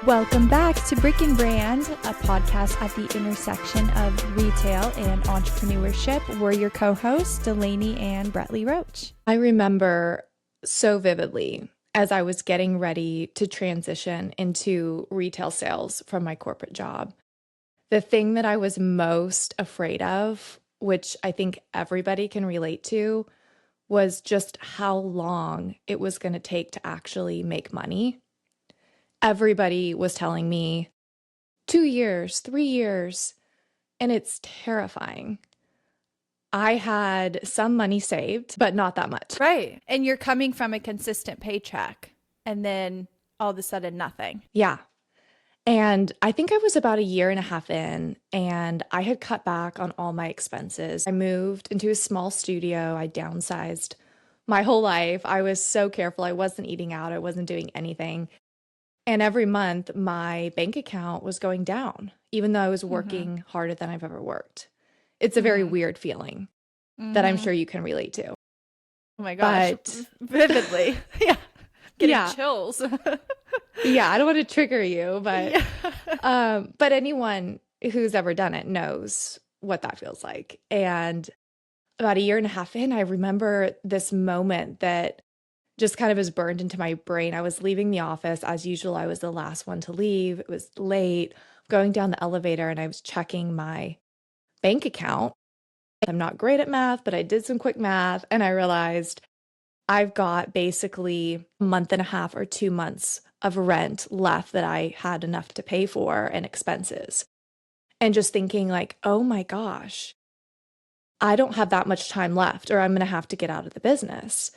Welcome back to Brick and Brand, a podcast at the intersection of retail and entrepreneurship. We're your co-hosts, Delaney and Brettley Roach. I remember so vividly as I was getting ready to transition into retail sales from my corporate job. The thing that I was most afraid of, which I think everybody can relate to, was just how long it was going to take to actually make money. Everybody was telling me 2 years, 3 years, and it's terrifying. I had some money saved, but not that much. Right. And you're coming from a consistent paycheck and then all of a sudden nothing. Yeah. And I think I was about 1.5 years in, and I had cut back on all my expenses. I moved into a small studio. I downsized my whole life. I was so careful. I wasn't eating out. I wasn't doing anything. And every month, my bank account was going down, even though I was working harder than I've ever worked. It's a very weird feeling that I'm sure you can relate to. Oh my gosh. But, vividly. Yeah. Getting chills. Yeah, I don't want to trigger you, but but anyone who's ever done it knows what that feels like. And about 1.5 years in, I remember this moment that just kind of is burned into my brain. I was leaving the office. As usual, I was the last one to leave. It was late, going down the elevator, and I was checking my bank account. I'm not great at math, but I did some quick math, and I realized I've got basically 1.5 months or 2 months of rent left that I had enough to pay for and expenses. And just thinking like, oh my gosh, I don't have that much time left, or I'm going to have to get out of the business.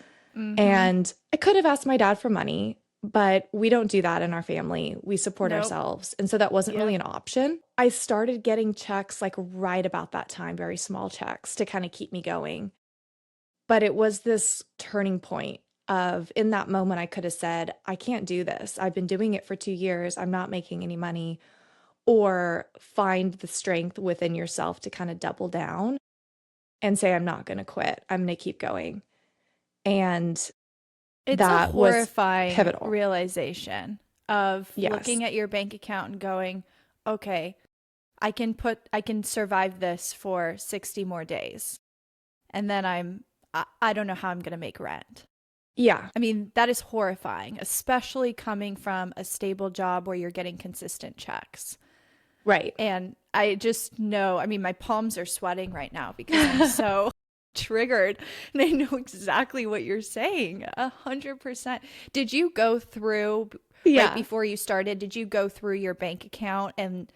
And I could have asked my dad for money, but we don't do that in our family. We support ourselves. And so that wasn't really an option. I started getting checks like right about that time, very small checks to kind of keep me going. But it was this turning point of, in that moment, I could have said, I can't do this. I've been doing it for 2 years. I'm not making any money. Or find the strength within yourself to kind of double down and say, I'm not going to quit. I'm going to keep going. And it's that a horrifying was pivotal realization of looking at your bank account and going, okay, I can survive this for 60 more days. And then I don't know how I'm going to make rent. Yeah. I mean, that is horrifying, especially coming from a stable job where you're getting consistent checks. Right. And I just know, I mean, my palms are sweating right now because I'm so triggered, and I know exactly what you're saying. 100%. Did you go through right before you started? Did you go through your bank account and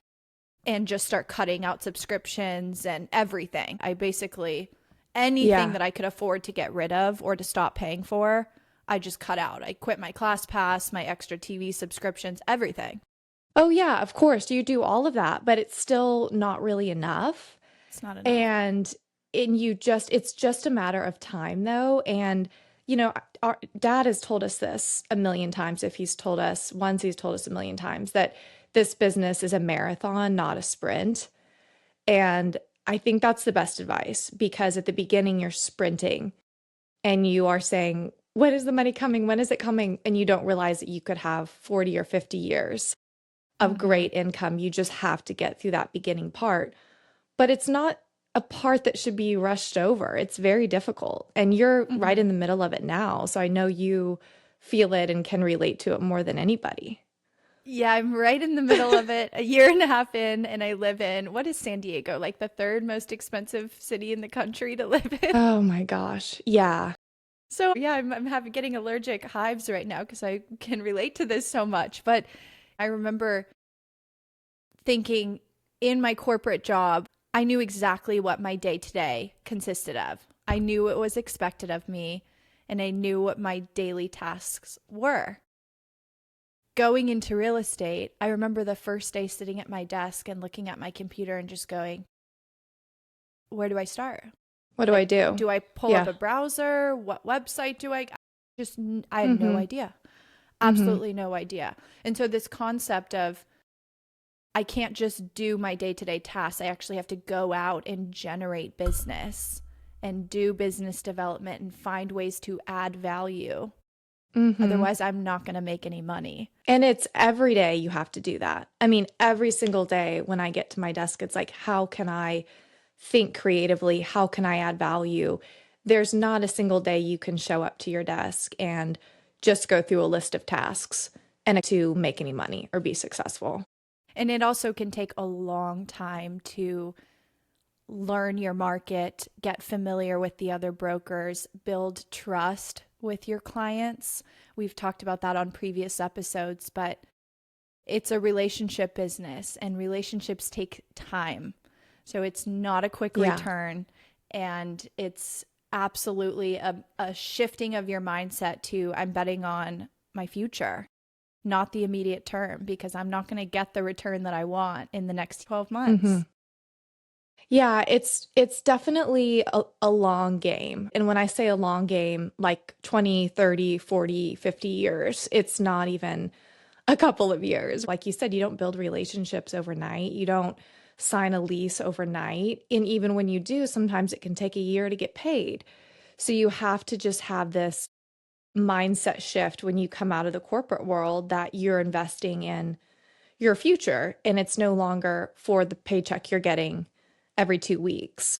just start cutting out subscriptions and everything? I basically anything that I could afford to get rid of or to stop paying for, I just cut out. I quit my ClassPass, my extra TV subscriptions, everything. Oh yeah, of course you do all of that, but it's still not really enough. It's not enough. And it's just a matter of time though. And, you know, our dad has told us this 1,000,000 times. If he's told us once, he's told us 1,000,000 times that this business is a marathon, not a sprint. And I think that's the best advice, because at the beginning you're sprinting and you are saying, when is the money coming? When is it coming? And you don't realize that you could have 40 or 50 years of great income. You just have to get through that beginning part. But it's not a part that should be rushed over. It's very difficult. And you're right in the middle of it now. So I know you feel it and can relate to it more than anybody. Yeah, I'm right in the middle of it, 1.5 years in, and I live in, what is San Diego? Like the third most expensive city in the country to live in. Oh my gosh. Yeah. So yeah, I'm getting allergic hives right now because I can relate to this so much. But I remember thinking in my corporate job, I knew exactly what my day-to-day consisted of. I knew what was expected of me, and I knew what my daily tasks were. Going into real estate, I remember the first day sitting at my desk and looking at my computer and just going, where do I start? What do I do? Do I pull up a browser? What website do I had no idea. Absolutely no idea. And so this concept of I can't just do my day-to-day tasks. I actually have to go out and generate business and do business development and find ways to add value Hmm. Otherwise, I'm not going to make any money. And it's every day you have to do that. I mean, every single day when I get to my desk, it's like, how can I think creatively? How can I add value? There's not a single day you can show up to your desk and just go through a list of tasks and to make any money or be successful. And it also can take a long time to learn your market, get familiar with the other brokers, build trust with your clients. We've talked about that on previous episodes, but it's a relationship business and relationships take time. So it's not a quick Yeah. return. And it's absolutely a shifting of your mindset to I'm betting on my future, not the immediate term, because I'm not going to get the return that I want in the next 12 Hmm. months. Yeah, it's definitely a long game. And when I say a long game, like 20, 30, 40, 50 years, it's not even a couple of years. Like you said, you don't build relationships overnight. You don't sign a lease overnight. And even when you do, sometimes it can take a year to get paid. So you have to just have this mindset shift when you come out of the corporate world that you're investing in your future and it's no longer for the paycheck you're getting every 2 weeks.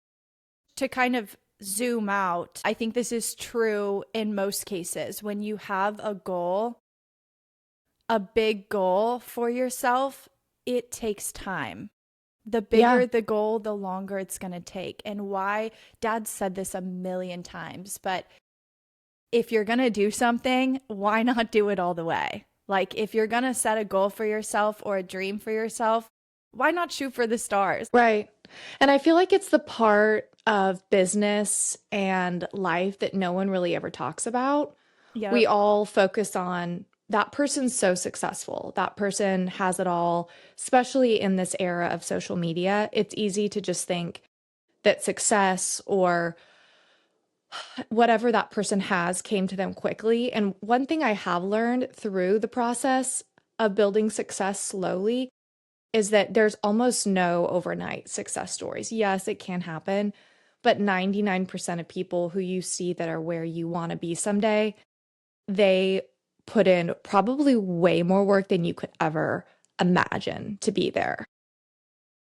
To kind of zoom out, I think this is true in most cases. When you have a goal, a big goal for yourself, it takes time. The Yeah, bigger the goal, the longer it's going to take. And why Dad said this a million times, but if you're going to do something, why not do it all the way? Like if you're going to set a goal for yourself or a dream for yourself, why not shoot for the stars? right. And I feel like it's the part of business and life that no one really ever talks about. We Yep. all focus on that person's so successful. That person has it all, especially in this era of social media. It's easy to just think that success or whatever that person has came to them quickly. And one thing I have learned through the process of building success slowly is that there's almost no overnight success stories. Yes, it can happen, but 99% of people who you see that are where you want to be someday, they put in probably way more work than you could ever imagine to be there.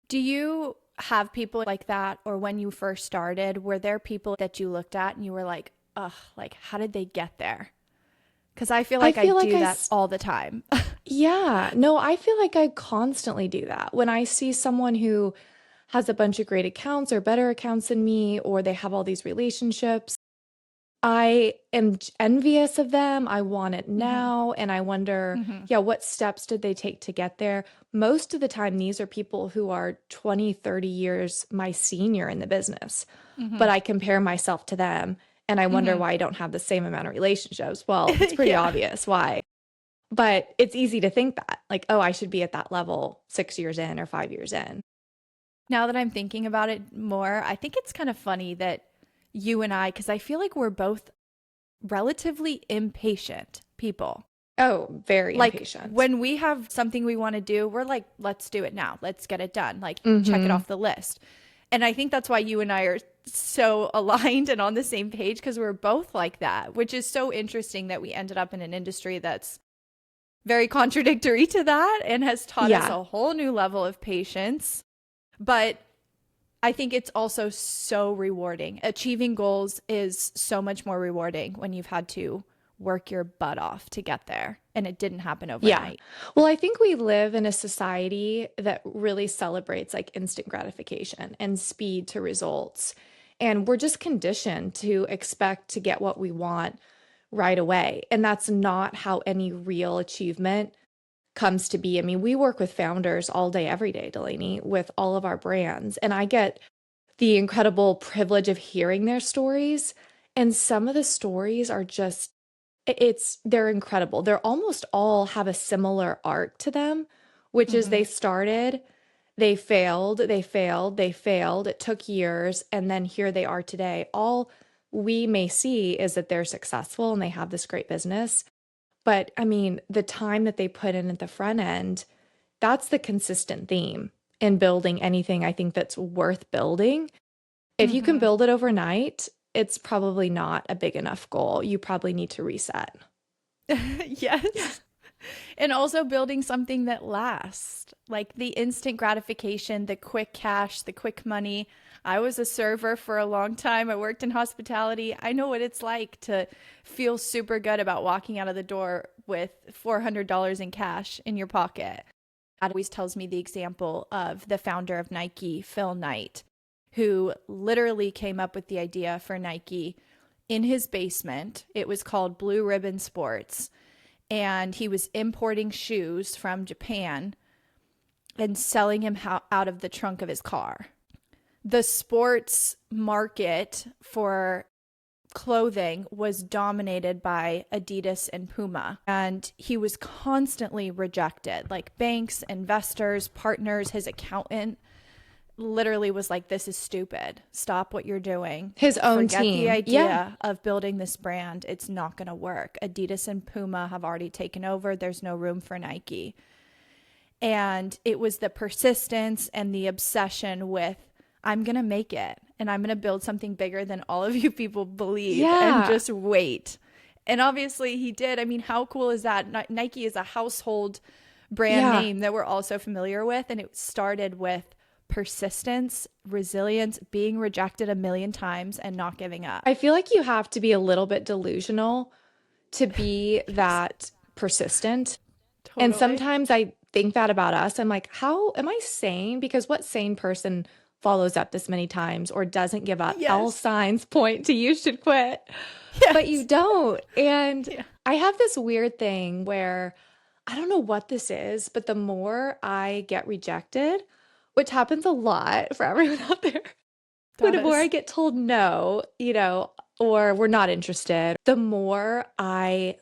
Do you have people like that, or when you first started, were there people that you looked at and you were like, ugh, like, how did they get there? Because I feel I like I feel like do that all the time. yeah, no, I feel like I constantly do that. When I see someone who has a bunch of great accounts or better accounts than me, or they have all these relationships, I am envious of them. I want it Hmm. now. And I wonder, Hmm. yeah, what steps did they take to get there? Most of the time, these are people who are 20, 30 years my senior in the business. But Hmm. I compare myself to them and I wonder Hmm. why I don't have the same amount of relationships. Well, it's pretty Yeah. obvious why. But it's easy to think that, like, oh, I should be at that level 6 years in or 5 years in. Now that I'm thinking about it more, I think it's kind of funny that you and I, because I feel like we're both relatively impatient people. Oh, very Like impatient. when we have something we want to do, we're like, let's do it now. Let's get it done. Like, check it Mm-hmm. off the list. And I think that's why you and I are so aligned and on the same page because we're both like that, which is so interesting that we ended up in an industry that's very contradictory to that and has taught us Yeah. a whole new level of patience. But I think it's also so rewarding. Achieving goals is so much more rewarding when you've had to work your butt off to get there and it didn't happen Yeah. overnight. Well, I think we live in a society that really celebrates like instant gratification and speed to results. And we're just conditioned to expect to get what we want right away. And that's not how any real achievement comes to be. I mean, we work with founders all day, every day, Delaney, with all of our brands. And I get the incredible privilege of hearing their stories. And some of the stories are just they're incredible. They're almost all have a similar arc to them, which is Hmm. they started, they failed, they failed, they failed. It took years, and then here they are today. All we may see is that they're successful and they have this great business. But I mean, the time that they put in at the front end, that's the consistent theme in building anything I think that's worth building. If you can Hmm. build it overnight, it's probably not a big enough goal. You probably need to reset. Yes. And also building something that lasts, like the instant gratification, the quick cash, the quick money. I was a server for a long time. I worked in hospitality. I know what it's like to feel super good about walking out of the door with $400 in cash in your pocket. That always tells me the example of the founder of Nike, Phil Knight, who literally came up with the idea for Nike in his basement. It was called Blue Ribbon Sports, and he was importing shoes from Japan and selling him out of the trunk of his car. The sports market for clothing was dominated by Adidas and Puma, and he was constantly rejected. Like banks, investors, partners, his accountant literally was like, this is stupid. Stop what you're doing. His own Forget team. the Yeah. idea of building this brand. It's not going to work. Adidas and Puma have already taken over. There's no room for Nike. And it was the persistence and the obsession with, I'm going to make it and I'm going to build something bigger than all of you people believe, Yeah. and just wait. And obviously he did. I mean, how cool is that? Nike is a household brand Yeah. name that we're also familiar with. And it started with persistence, resilience, being rejected a million times and not giving up. I feel like you have to be a little bit delusional to be that persistent. And Totally. sometimes I think that about us. I'm like, how am I sane? Because what sane person follows up this many times or doesn't give up? All Yes. signs point to you should quit, but you Yes. don't. And Yeah. I have this weird thing where I don't know what this is, but the more I get rejected, which happens a lot for everyone out there, but the more I Does. get told no, or we're not interested, the more I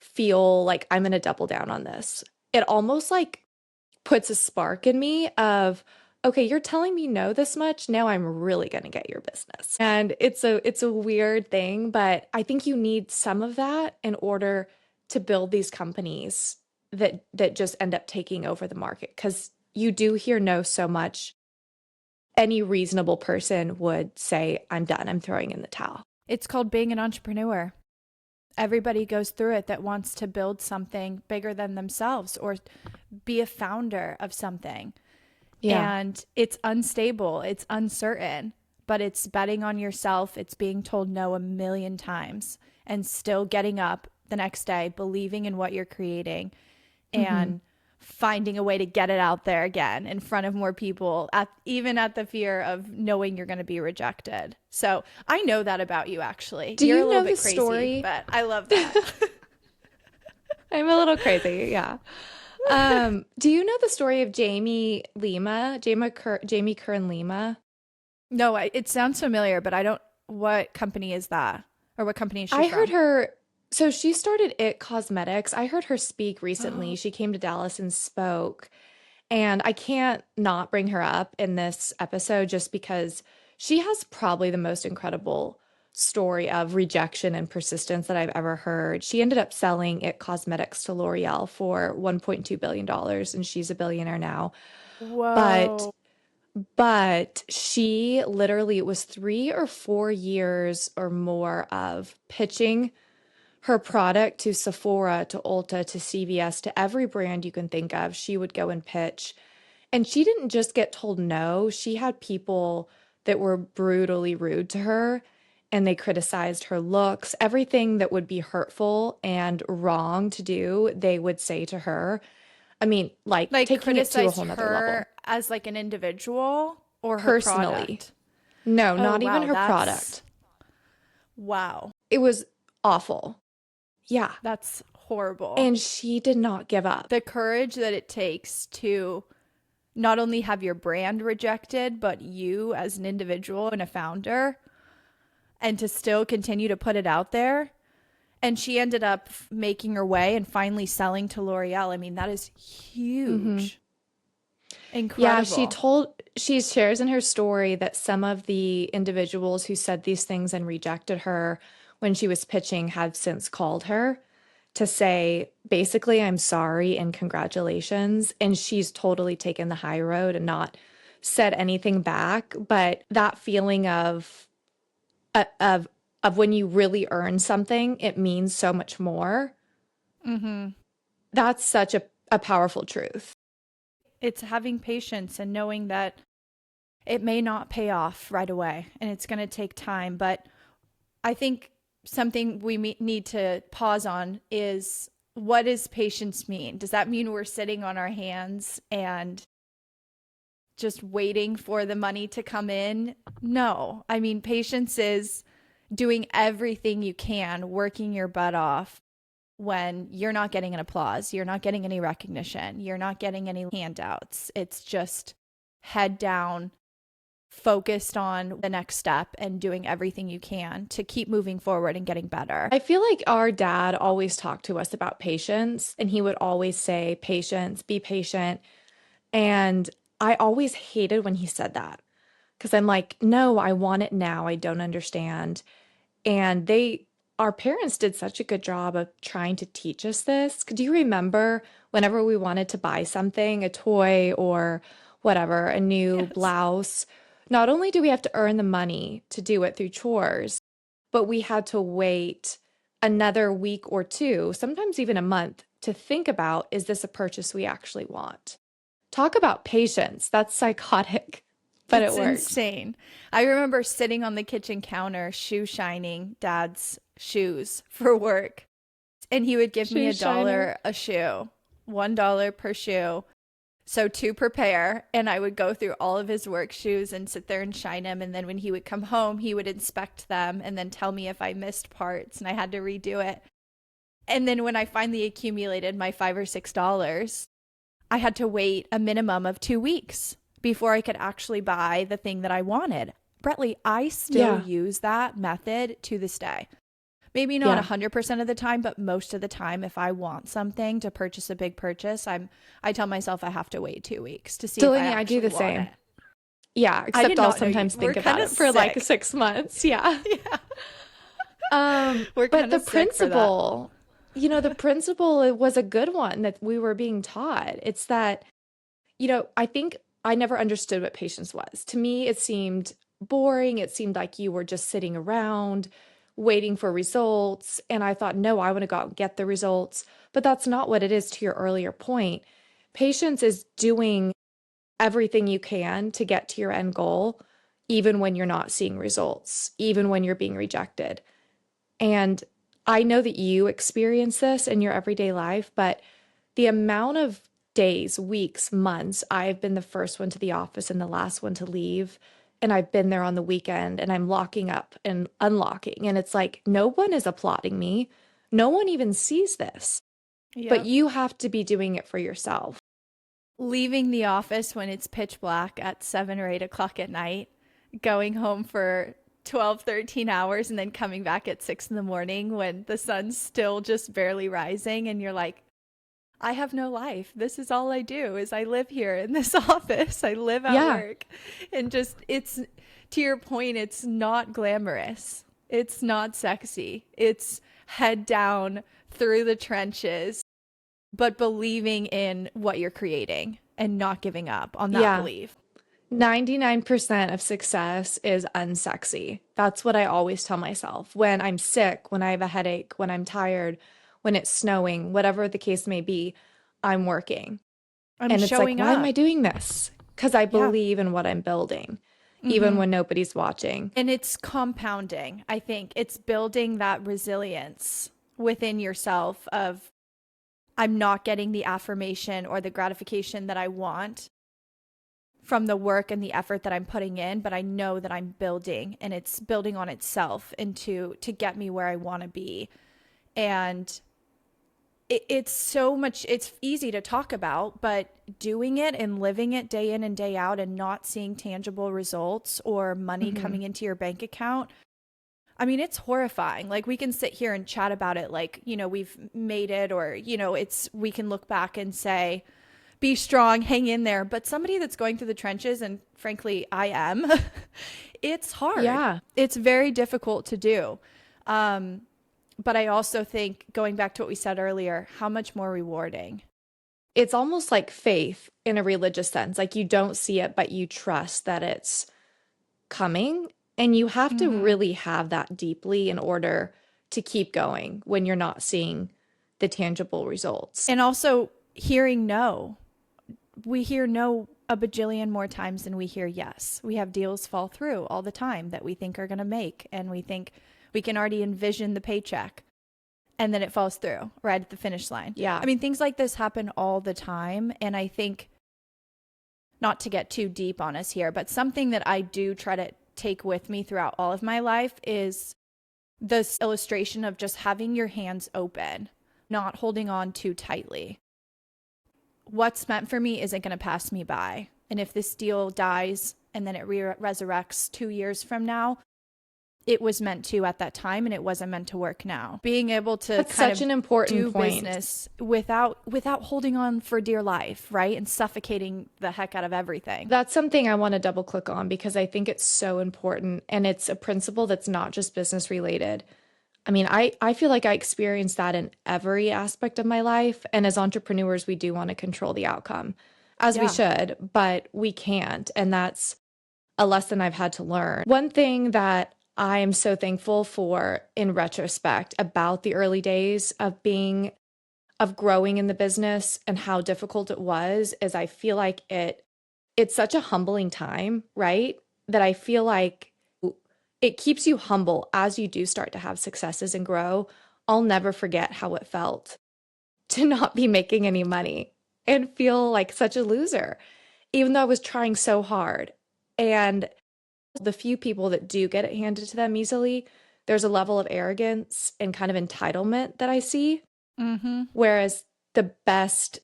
feel like I'm going to double down on this. It almost like puts a spark in me of, okay, you're telling me no this much. Now I'm really going to get your business. And it's a weird thing, but I think you need some of that in order to build these companies that just end up taking over the market, because you do hear no so much. Any reasonable person would say, I'm done. I'm throwing in the towel. It's called being an entrepreneur. Everybody goes through it that wants to build something bigger than themselves or be a founder of something. Yeah. And it's unstable, it's uncertain, but it's betting on yourself. It's being told no a million times and still getting up the next day, believing in what you're creating and finding a way to get it out there again in front of more people, even at the fear of knowing you're going to be rejected. So I know that about you, actually. Do You're you a little know bit the crazy, story? but I love that. I'm a little crazy. Yeah. Do you know the story of Jamie Lima, Jamie Kern Lima? No, it sounds familiar, but I don't. What company is that? Or what company is she I heard from? her, so she started It Cosmetics. I heard her speak recently. She came to Dallas and spoke, and I can't not bring her up in this episode just because she has probably the most incredible story of rejection and persistence that I've ever heard. She ended up selling It Cosmetics to L'Oreal for $1.2 billion, and she's a billionaire now. But Whoa. But she literally, it was 3 or 4 years or more of pitching her product to Sephora, to Ulta, to CVS, to every brand you can think of. She would go and pitch. And she didn't just get told no, she had people that were brutally rude to her, and they criticized her looks. Everything that would be hurtful and wrong to do, they would say to her. I mean, like Like taking it to a criticize whole nother level. her as like an individual or her Personally. product? No, Oh, not even wow. her That's product. wow. It was awful. Yeah. That's horrible. And she did not give up. The courage that it takes to not only have your brand rejected, but you as an individual and a founder, and to still continue to put it out there. And she ended up making her way and finally selling to L'Oreal. I mean, that is huge. Yeah, Incredible. she shares in her story that some of the individuals who said these things and rejected her when she was pitching have since called her to say, basically, I'm sorry and congratulations. And she's totally taken the high road and not said anything back. But that feeling of when you really earn something, it means so much more Mm-hmm. That's such a powerful truth. It's having patience and knowing that it may not pay off right away and it's going to take time. But I think something we need to pause on is, what does patience mean? Does that mean we're sitting on our hands and just waiting for the money to come in? No. I mean, patience is doing everything you can, working your butt off when you're not getting an applause, you're not getting any recognition, you're not getting any handouts. It's just head down, focused on the next step and doing everything you can to keep moving forward and getting better. I feel like our dad always talked to us about patience, and he would always say, patience, be patient. And I always hated when he said that because I'm like, no, I want it now. I don't understand. And our parents did such a good job of trying to teach us this. Do you remember whenever we wanted to buy something, a toy or whatever, a new Yes. blouse? Not only do we have to earn the money to do it through chores, but we had to wait another week or two, sometimes even a month, to think about, is this a purchase we actually want? Talk about patience. That's psychotic, but it It's works. insane. I remember sitting on the kitchen counter, shoe shining dad's shoes for work, and he would give me Shoe a shiner. dollar a shoe, $1 per shoe. So two per pair. And I would go through all of his work shoes and sit there and shine them. And then when he would come home, he would inspect them and then tell me if I missed parts and I had to redo it. And then when I finally accumulated my $5 or $6, I had to wait a minimum of 2 weeks before I could actually buy the thing that I wanted. Brettley, I still Yeah. use that method to this day. Maybe not Yeah. 100% of the time, but most of the time, if I want something to purchase a big purchase, I tell myself I have to wait 2 weeks to see if I Delaney, I do actually the want same. it. Yeah, I did except I'll not know you. sometimes We're think kind about of it for like sick. 6 months. Yeah. Yeah, we're But kind the of sick for that. principle, the principle it was a good one that we were being taught. It's that, I think I never understood what patience was. To me, it seemed boring. It seemed like you were just sitting around waiting for results. And I thought, no, I want to go out and get the results. But that's not what it is, to your earlier point. Patience is doing everything you can to get to your end goal, even when you're not seeing results, even when you're being rejected. And I know that you experience this in your everyday life, but the amount of days, weeks, months, I've been the first one to the office and the last one to leave. And I've been there on the weekend and I'm locking up and unlocking. And it's like, no one is applauding me. No one even sees this, but Yep. you have to be doing it for yourself. Leaving the office when it's pitch black at 7 or 8 o'clock at night, going home for 12, 13 hours, and then coming back at 6 in the morning when the sun's still just barely rising. And you're like, I have no life. This is all I do is I live here in this office. I live at Yeah. work. And just it's to your point, it's not glamorous. It's not sexy. It's head down through the trenches, but believing in what you're creating and not giving up on that Yeah. belief. 99% of success is unsexy. That's what I always tell myself. When I'm sick, when I have a headache, when I'm tired, when it's snowing, whatever the case may be, I'm working. I'm And it's like, showing why am I up. doing this? Because I Yeah. believe in what I'm building, even Hmm. when nobody's watching. And it's compounding. I think it's building that resilience within yourself of, I'm not getting the affirmation or the gratification that I want from the work and the effort that I'm putting in, but I know that I'm building and it's building on itself into to get me where I want to be. And it's so much, it's easy to talk about, but doing it and living it day in and day out and not seeing tangible results or money Hmm. coming into your bank account, I mean, it's horrifying. Like, we can sit here and chat about it like, we've made it, or, we can look back and say, be strong, hang in there. But somebody that's going through the trenches, and frankly, I am, it's hard. Yeah. It's very difficult to do. Um, but I also think, going back to what we said earlier, how much more rewarding. It's almost like faith in a religious sense. Like you don't see it, but you trust that it's coming. And you have to Mm-hmm. really have that deeply in order to keep going when you're not seeing the tangible results. And also hearing no. We hear no a bajillion more times than we hear yes. We have deals fall through all the time that we think are going to make, and we think we can already envision the paycheck, and then it falls through right at the finish line. Yeah. I mean, things like this happen all the time. And I think, not to get too deep on us here, but something that I do try to take with me throughout all of my life is this illustration of just having your hands open, not holding on too tightly. What's meant for me isn't going to pass me by. And if this deal dies and then it resurrects 2 years from now, it was meant to at that time, and it wasn't meant to work now. Being able to That's such an important do point. business without holding on for dear life, right? And suffocating the heck out of everything. That's something I want to double click on because I think it's so important, and it's a principle that's not just business related. I mean, I feel like I experience that in every aspect of my life. And as entrepreneurs, we do want to control the outcome, as we should, but we can't. And that's a lesson I've had to learn. One thing that I am so thankful for in retrospect about the early days of growing in the business and how difficult it was is I feel like it's such a humbling time, right? That I feel like it keeps you humble as you do start to have successes and grow. I'll never forget how it felt to not be making any money and feel like such a loser, even though I was trying so hard. And the few people that do get it handed to them easily, there's a level of arrogance and kind of entitlement that I see. Mm-hmm. Whereas the best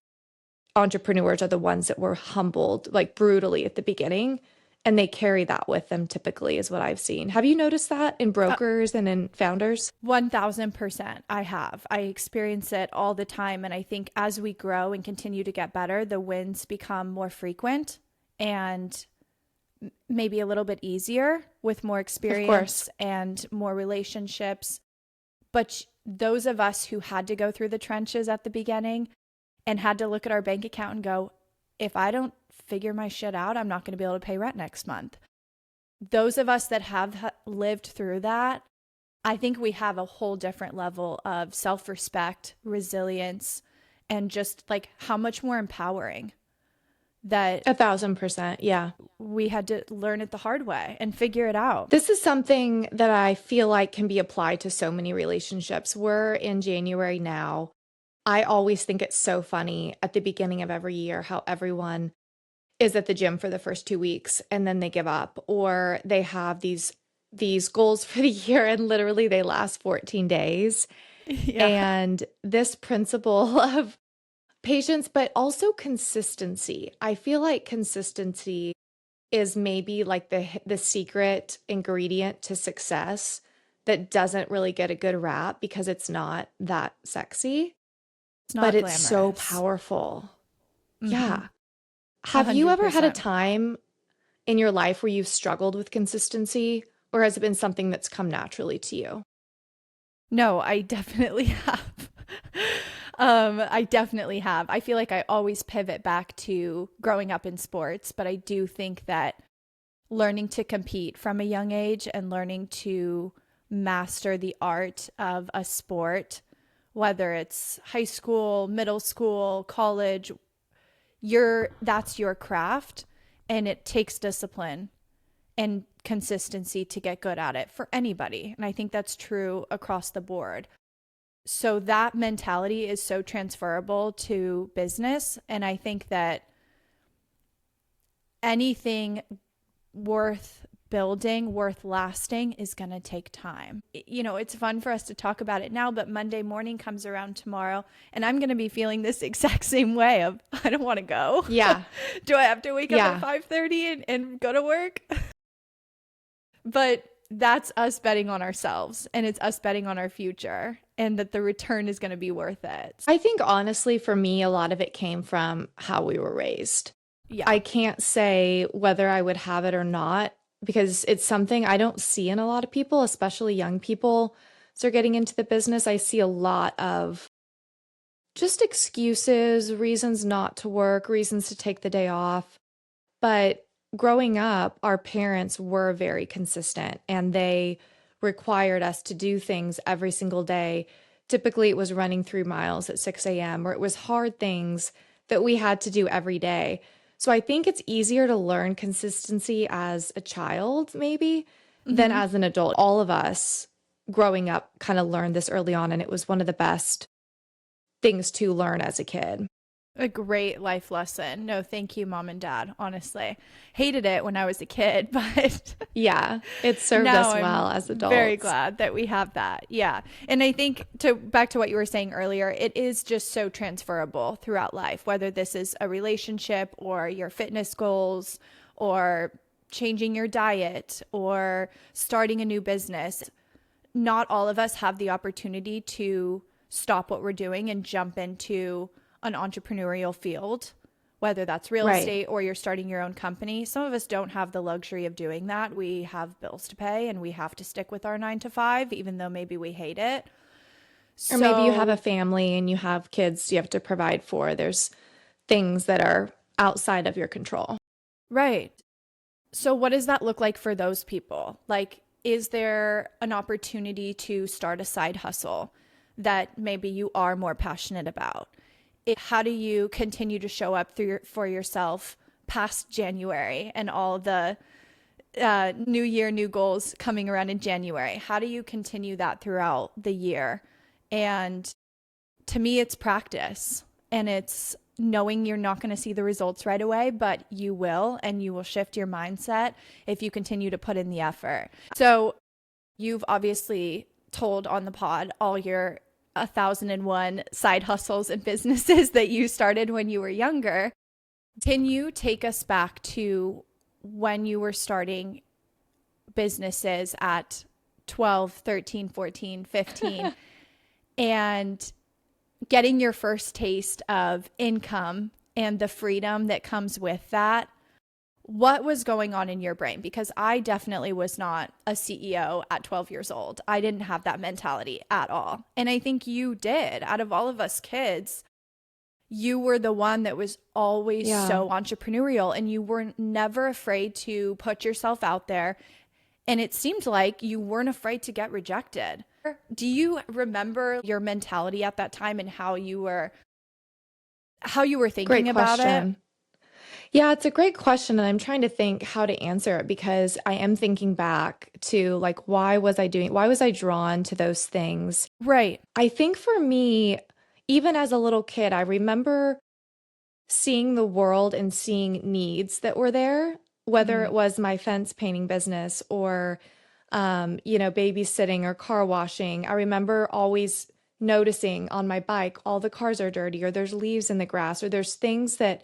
entrepreneurs are the ones that were humbled like brutally at the beginning. And they carry that with them typically is what I've seen. Have you noticed that in brokers and in founders? 1000%. I have. I experience it all the time. And I think as we grow and continue to get better, the wins become more frequent and maybe a little bit easier with more experience and more relationships. But those of us who had to go through the trenches at the beginning and had to look at our bank account and go, if I don't figure my shit out, I'm not going to be able to pay rent next month. Those of us that have lived through that, I think we have a whole different level of self-respect, resilience, and just like how much more empowering that 1,000%. Yeah. we had to learn it the hard way and figure it out. This is something that I feel like can be applied to so many relationships. We're in January now. I always think it's so funny at the beginning of every year how everyone is at the gym for the first 2 weeks and then they give up, or they have these goals for the year and literally they last 14 days. Yeah. And this principle of patience, but also consistency. I feel like consistency is maybe like the secret ingredient to success that doesn't really get a good rap because it's not that sexy, It's not but it's so glamorous. powerful. Mhm. Yeah. Have you ever had a 100%. time in your life where you've struggled with consistency, or has it been something that's come naturally to you? No, I definitely have. I definitely have. I feel like I always pivot back to growing up in sports, but I do think that learning to compete from a young age and learning to master the art of a sport, whether it's high school, middle school, college, that's your craft, and it takes discipline and consistency to get good at it for anybody. And I think that's true across the board. So that mentality is so transferable to business. And I think that anything worth building, worth lasting is going to take time. You know, it's fun for us to talk about it now, but Monday morning comes around tomorrow and I'm going to be feeling this exact same way of, I don't want to go. Yeah. Do I have to wake up Yeah. at 5:30 and go to work? But that's us betting on ourselves, and it's us betting on our future, and that the return is going to be worth it. I think honestly, for me, a lot of it came from how we were raised. Yeah. I can't say whether I would have it or not because it's something I don't see in a lot of people, especially young people. So getting into the business, I see a lot of just excuses, reasons not to work, reasons to take the day off. But growing up, our parents were very consistent and they required us to do things every single day Typically, it was running 3 miles at 6 a.m., or it was hard things that we had to do every day. So I think it's easier to learn consistency as a child, maybe, than Hmm. as an adult. All of us growing up kind of learned this early on, and it was one of the best things to learn as a kid. A great life lesson. No, thank you, mom and dad. Honestly, hated it when I was a kid, but Yeah, it served now us well I'm as very adults. glad that we have that. Yeah. And I think to back to what you were saying earlier, it is just so transferable throughout life, whether this is a relationship or your fitness goals or changing your diet or starting a new business. Not all of us have the opportunity to stop what we're doing and jump into an entrepreneurial field, whether that's real Right. estate or you're starting your own company. Some of us don't have the luxury of doing that. We have bills to pay and we have to stick with our 9 to 5, even though maybe we hate it. Or maybe you have a So, family and you have kids you have to provide for. There's things that are outside of your control. right. So, what does that look like for those people? Like, is there an opportunity to start a side hustle that maybe you are more passionate about? How do you continue to show up for yourself past January and all the new year, new goals coming around in January? How do you continue that throughout the year? And to me, it's practice and it's knowing you're not going to see the results right away, but you will, and you will shift your mindset if you continue to put in the effort. So, you've obviously told on the pod all your 1,001 side hustles and businesses that you started when you were younger. Can you take us back to when you were starting businesses at 12, 13, 14, 15, and getting your first taste of income and the freedom that comes with that? What was going on in your brain? Because I definitely was not a CEO at 12 years old. I didn't have that mentality at all. And I think you did. Out of all of us kids, you were the one that was always Yeah. so entrepreneurial and you were never afraid to put yourself out there. And it seemed like you weren't afraid to get rejected. Do you remember your mentality at that time and how you were Great thinking about it? question. Yeah, it's a great question. And I'm trying to think how to answer it because I am thinking back to like, why was I drawn to those things? Right. I think for me, even as a little kid, I remember seeing the world and seeing needs that were there, whether Mm-hmm. it was my fence painting business or, babysitting or car washing. I remember always noticing on my bike, all the cars are dirty, or there's leaves in the grass, or there's things that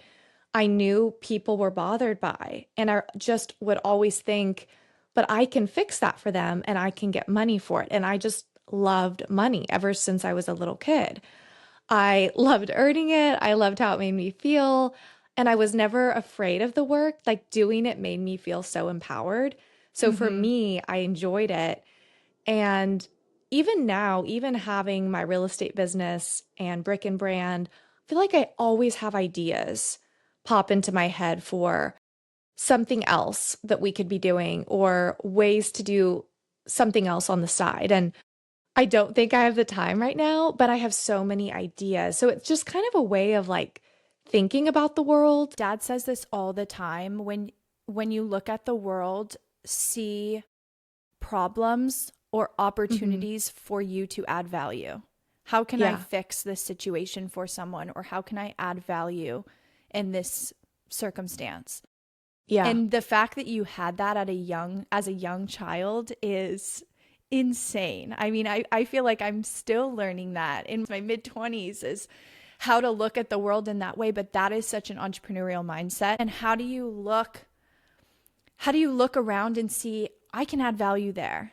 I knew people were bothered by. And I just would always think, but I can fix that for them and I can get money for it. And I just loved money ever since I was a little kid. I loved earning it. I loved how it made me feel. And I was never afraid of the work. Like doing it made me feel so empowered. So for Mm-hmm. me, I enjoyed it. And even now, even having my real estate business and Brick and Brand, I feel like I always have ideas pop into my head for something else that we could be doing or ways to do something else on the side. And I don't think I have the time right now, but I have so many ideas. So it's just kind of a way of like thinking about the world. Dad says this all the time. When you look at the world, see problems or Hmm. opportunities for you to add value. How can I Yeah. fix this situation for someone or how can I add value in this circumstance? Yeah. And the fact that you had that as a young child is insane. I mean, I feel like I'm still learning that in my mid 20s is how to look at the world in that way, but that is such an entrepreneurial mindset. And how do you look around and see I can add value there?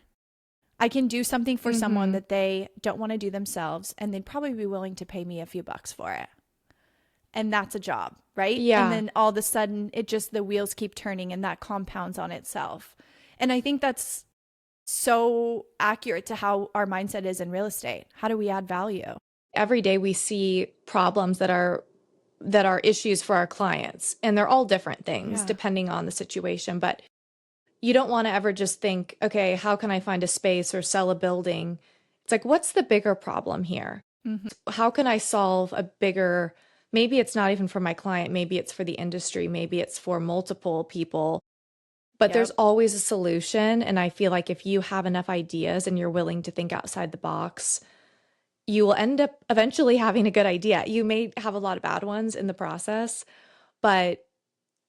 I can do something for someone Hmm. that they don't want to do themselves and they'd probably be willing to pay me a few bucks for it. And that's a job, right? And Yeah. then all of a sudden the wheels keep turning and that compounds on itself. And I think that's so accurate to how our mindset is in real estate. How do we add value? Every day we see problems that are issues for our clients, and they're all different things Yeah. depending on the situation, but you don't want to ever just think, okay, how can I find a space or sell a building It's like, what's the bigger problem here? Hmm. How can I solve a bigger, maybe it's not even for my client, maybe it's for the industry, maybe it's for multiple people, but there's Yep. always a solution. And I feel like if you have enough ideas and you're willing to think outside the box, you will end up eventually having a good idea. You may have a lot of bad ones in the process, but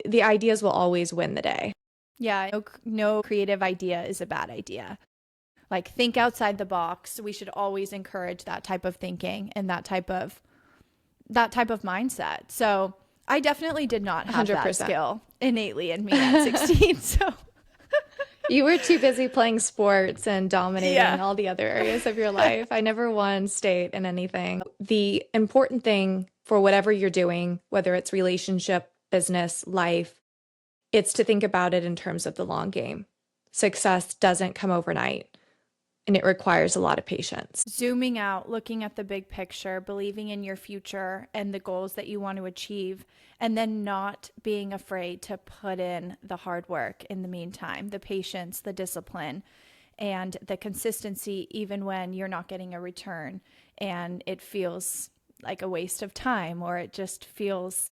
the ideas will always win the day. Yeah. No creative idea is a bad idea. Like, think outside the box. We should always encourage that type of thinking and that type of mindset. So I definitely did not have that 100%. skill innately in me at 16. So You were too busy playing sports and dominating yeah. all the other areas of your life. I never won state in anything. The important thing for whatever you're doing, whether it's relationship, business, life, it's to think about it in terms of the long game. Success doesn't come overnight, and it requires a lot of patience. Zooming out, looking at the big picture, believing in your future and the goals that you want to achieve, and then not being afraid to put in the hard work in the meantime, the patience, the discipline, and the consistency, even when you're not getting a return and it feels like a waste of time or it just feels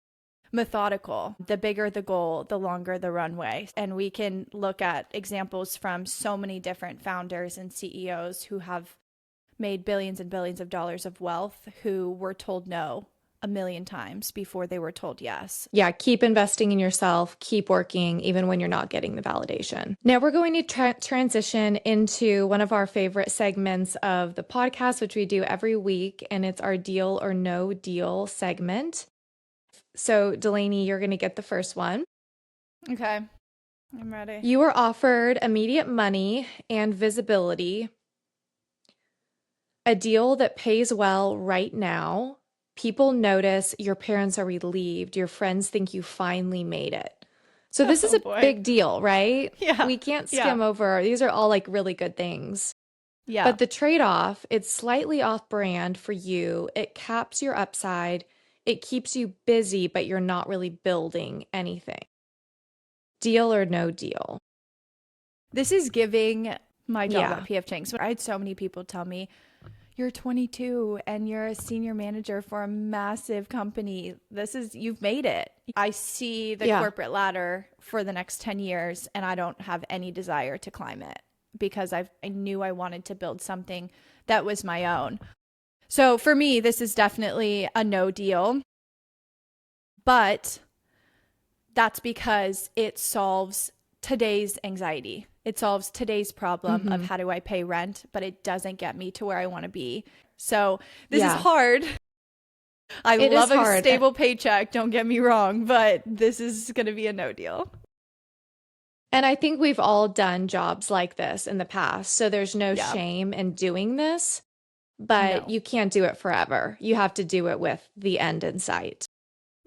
methodical. The bigger the goal, the longer the runway. And we can look at examples from so many different founders and CEOs who have made billions and billions of dollars of wealth who were told no a million times before they were told yes. Yeah, keep investing in yourself, keep working, even when you're not getting the validation. Now we're going to transition into one of our favorite segments of the podcast, which we do every week, and it's our deal or no deal segment. So, Delaney, you're going to get the first one. Okay, I'm ready. You were offered immediate money and visibility, a deal that pays well right now. People notice, your parents are relieved, your friends think you finally made it. So this is a boy. big deal, right? Yeah. We can't skim over. These are all like really good things. Yeah. But the trade-off, it's slightly off brand for you. It caps your upside. It keeps you busy, but you're not really building anything. Deal or no deal? This is giving my job Yeah. at PF Chang's. I had so many people tell me, you're 22 and you're a senior manager for a massive company. You've made it. I see the corporate ladder for the next 10 years and I don't have any desire to climb it because I knew I wanted to build something that was my own. So for me, this is definitely a no deal. But that's because it solves today's anxiety. It solves today's problem of how do I pay rent, but it doesn't get me to where I want to be. So this is hard. I love a stable paycheck, don't get me wrong, but this is going to be a no deal. And I think we've all done jobs like this in the past. So there's no shame in doing this, but you can't do it forever. You have to do it with the end in sight.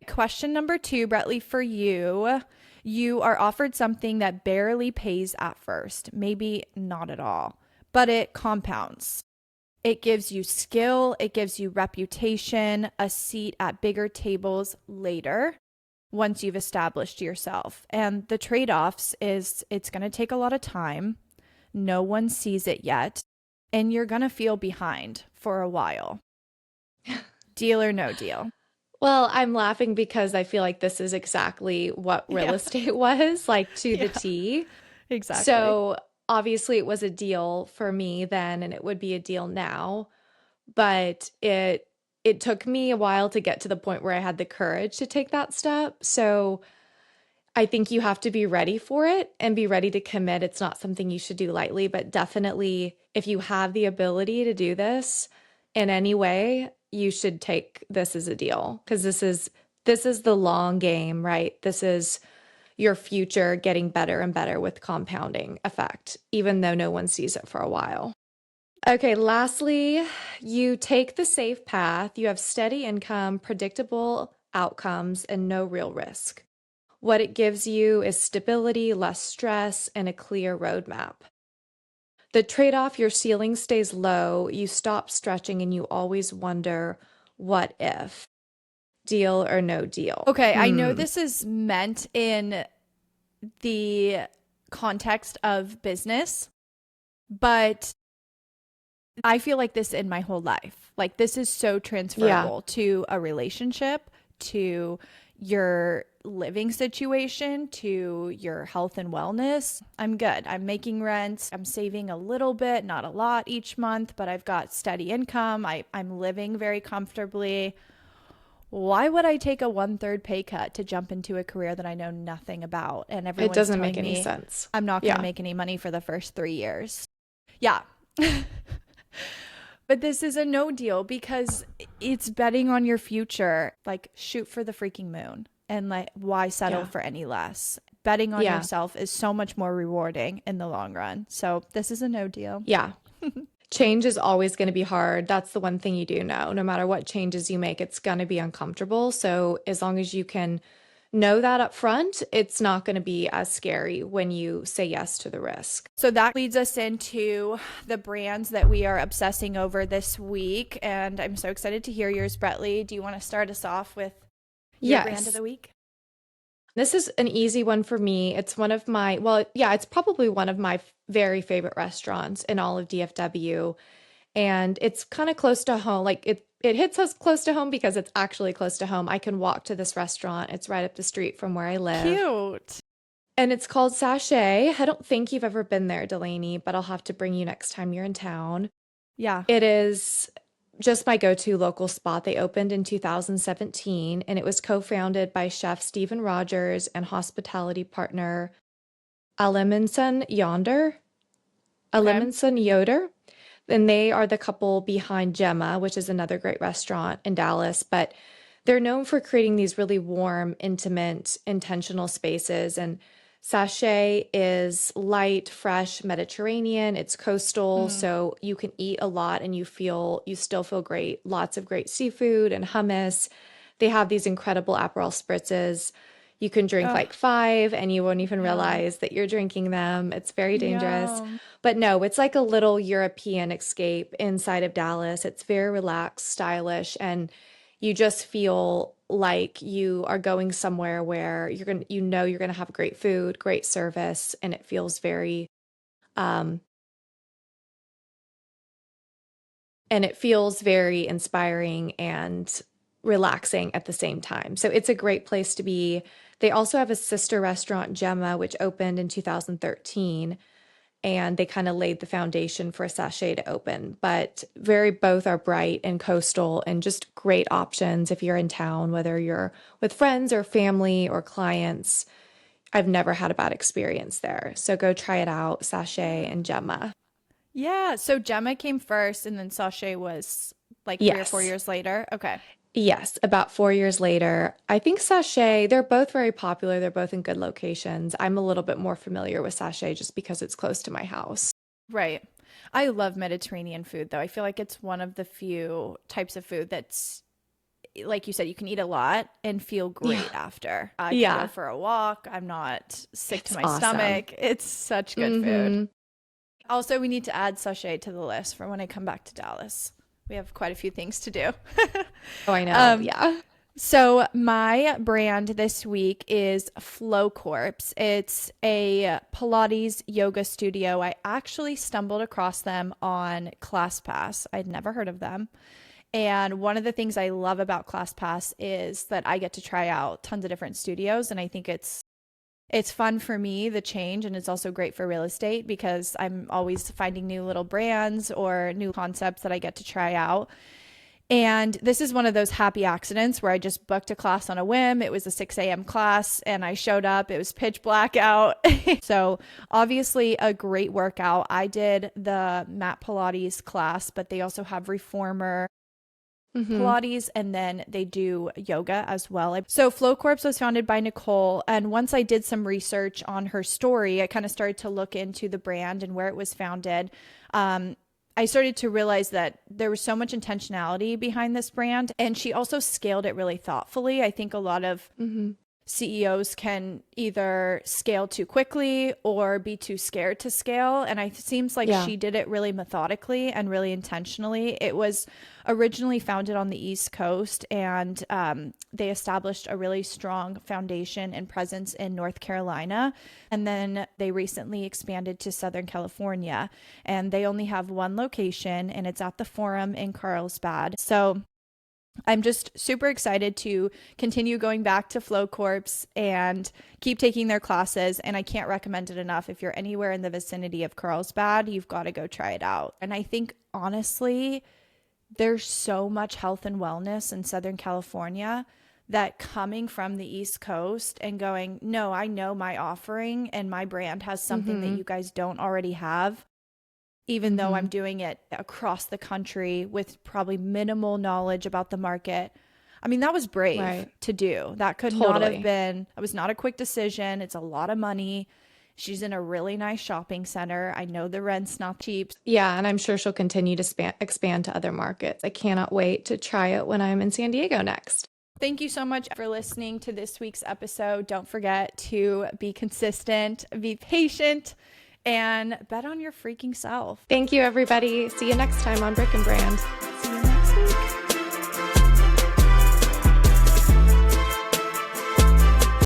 Question number 2, Brettley, for you. You are offered something that barely pays at first, maybe not at all, but it compounds. It gives you skill, it gives you reputation, a seat at bigger tables later once you've established yourself. And the trade-offs is it's going to take a lot of time. No one sees it yet, and you're going to feel behind for a while. Deal or no deal? Well, I'm laughing because I feel like this is exactly what real estate was, like to the T. Exactly. So obviously it was a deal for me then, and it would be a deal now. But it took me a while to get to the point where I had the courage to take that step. So I think you have to be ready for it and be ready to commit. It's not something you should do lightly, but definitely if you have the ability to do this in any way, you should take this as a deal because this is the long game, right? This is your future getting better and better with compounding effect, even though no one sees it for a while. Okay, lastly, you take the safe path. You have steady income, predictable outcomes, and no real risk. What it gives you is stability, less stress, and a clear roadmap. The trade-off, your ceiling stays low, you stop stretching, and you always wonder, what if? Deal or no deal? Okay, I know this is meant in the context of business, but I feel like this in my whole life. Like this is so Yeah. transferable to a relationship, to your living situation, to your health and wellness. I'm good. I'm making rent. I'm saving a little bit, not a lot each month, but I've got steady income. I'm living very comfortably. Why would I take a 1/3 pay cut to jump into a career that I know nothing about? And It everyone's doesn't make telling any me sense. I'm not going to Yeah. make any money for the first 3 years. Yeah. But this is a no deal because it's betting on your future. Like, shoot for the freaking moon. And like, why settle Yeah. for any less? Betting on Yeah. yourself is so much more rewarding in the long run. So, this is a no deal. Yeah. Change is always going to be hard. That's the one thing you do know. No matter what changes you make, it's going to be uncomfortable. So, as long as you can know that up front, it's not going to be as scary when you say yes to the risk. So that leads us into the brands that we are obsessing over this week. And I'm so excited to hear yours, Bretley. Do you want to start us off with your brand of Yes. the week? This is an easy one for me. It's one of my, well, yeah, it's probably one of my very favorite restaurants in all of DFW. And it's kind of close to home. Like it hits us close to home because it's actually close to home. I can walk to this restaurant. It's right up the street from where I live. Cute. And it's called Sachet. I don't think you've ever been there, Delaney, but I'll have to bring you next time you're in town. Yeah. It is just my go-to local spot. They opened in 2017 and it was co-founded by chef Stephen Rogers and hospitality partner Aleminson Yonder. Okay. Aleminson Yoder. And they are the couple behind Gemma, which is another great restaurant in Dallas. But they're known for creating these really warm, intimate, intentional spaces. And Sachet is light, fresh Mediterranean. It's coastal, Mm. so you can eat a lot and you still feel great. Lots of great seafood and hummus. They have these incredible Aperol spritzes. You can drink Oh, like five and you won't even yum. realize that you're drinking them. It's very dangerous. Yum. But no, it's like a little European escape inside of Dallas. It's very relaxed, stylish, and you just feel like you are going somewhere where you're gonna have great food, great service, and um it feels very inspiring and relaxing at the same time. So it's a great place to be. They also have a sister restaurant, Gemma, which opened in 2013, and they kind of laid the foundation for Sachet to open. But both are bright and coastal and just great options if you're in town, whether you're with friends or family or clients. I've never had a bad experience there. So go try it out, Sachet and Gemma. Yeah. So Gemma came first and then Sachet was like 3 or 4 Yes. years later. Okay. Yes, about 4 years later. I think Sachet, they're both very popular. They're both in good locations. I'm a little bit more familiar with Sachet just because it's close to my house. Right. I love Mediterranean food though. I feel like it's one of the few types of food that's like you said, you can eat a lot and feel Yeah. great after. I can go Yeah. for a walk. I'm not sick to It's my awesome. stomach. It's such good food. Hmm. Also, we need to add sachet to the list for when I come back to Dallas. We have quite a few things to do. Oh, I know. um, Yeah. so my brand this week is Flow Corpse. It's a Pilates yoga studio. I actually stumbled across them on ClassPass. I'd never heard of them. And one of the things I love about ClassPass is that I get to try out tons of different studios, and I think it's fun for me, the change, and it's also great for real estate because I'm always finding new little brands or new concepts that I get to try out. And this is one of those happy accidents where I just booked a class on a whim. It was a 6 a.m. class and I showed up. It was pitch black out. So, obviously, a great workout. I did the Mat Pilates class, but they also have reformer Hmm. Pilates, and then they do yoga as well. So Flow Corpse was founded by Nicole, and once I did some research on her story, I kind of started to look into the brand and where it was founded. I started to realize that there was so much intentionality behind this brand, and she also scaled it really thoughtfully. I think a lot of Hmm. CEOs can either scale too quickly or be too scared to scale. And it seems like she did it really methodically and really intentionally. It was originally founded on the East Coast, and they established a really strong foundation and presence in North Carolina. And then they recently expanded to Southern California, and they only have one location, and it's at the Forum in Carlsbad. So I'm just super excited to continue going back to Flow Corps and keep taking their classes. And I can't recommend it enough. If you're anywhere in the vicinity of Carlsbad, you've got to go try it out. And I think, honestly, there's so much health and wellness in Southern California that coming from the East Coast and going, no, I know my offering and my brand has something that you guys don't already have. Even though I'm doing it across the country with probably minimal knowledge about the market. I mean, that was brave to do. That could not have been, it was not a quick decision. It's a lot of money. She's in a really nice shopping center. I know the rent's not cheap. Yeah, and I'm sure she'll continue to expand to other markets. I cannot wait to try it when I'm in San Diego next. Thank you so much for listening to this week's episode. Don't forget to be consistent, be patient, and bet on your freaking self. Thank you, everybody. See you next time on Brick and Brand.